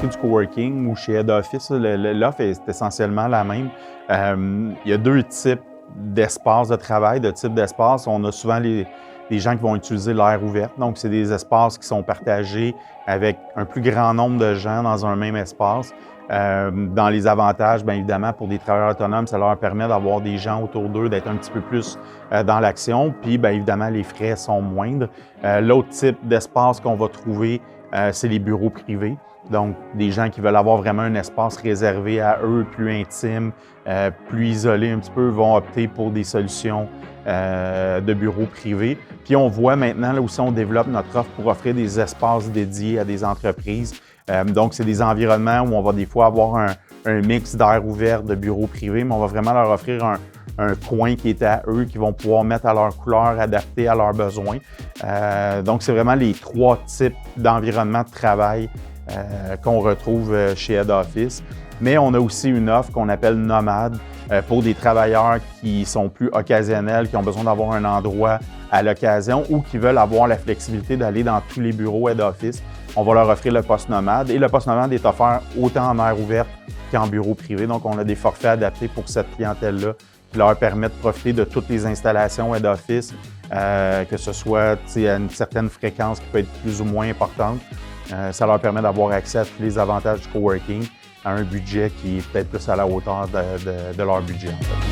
l'industrie du coworking ou chez Head Office, l'offre est essentiellement la même. Il y a deux types d'espaces de travail, de types d'espaces. On a souvent des gens qui vont utiliser l'air ouvert. Donc, c'est des espaces qui sont partagés avec un plus grand nombre de gens dans un même espace. Dans les avantages, bien évidemment, pour des travailleurs autonomes, ça leur permet d'avoir des gens autour d'eux, d'être un petit peu plus dans l'action. Puis, bien évidemment, les frais sont moindres. L'autre type d'espace qu'on va trouver, c'est les bureaux privés. Donc, des gens qui veulent avoir vraiment un espace réservé à eux, plus intime, plus isolé un petit peu, vont opter pour des solutions de bureaux privés. Puis on voit maintenant, là aussi, on développe notre offre pour offrir des espaces dédiés à des entreprises. Donc, c'est des environnements où on va des fois avoir un mix d'air ouvert de bureaux privés, mais on va vraiment leur offrir un coin qui est à eux, qu'ils vont pouvoir mettre à leur couleur, adapté à leurs besoins. Donc, c'est vraiment les trois types d'environnements de travail qu'on retrouve chez Head Office. Mais on a aussi une offre qu'on appelle nomade pour des travailleurs qui sont plus occasionnels, qui ont besoin d'avoir un endroit à l'occasion ou qui veulent avoir la flexibilité d'aller dans tous les bureaux Head Office. On va leur offrir le poste nomade et le poste nomade est offert autant en aire ouverte qu'en bureau privé. Donc, on a des forfaits adaptés pour cette clientèle-là qui leur permet de profiter de toutes les installations Head Office, que ce soit à une certaine fréquence qui peut être plus ou moins importante. Ça leur permet d'avoir accès à tous les avantages du coworking à un budget qui est peut-être plus à la hauteur de leur budget, en fait.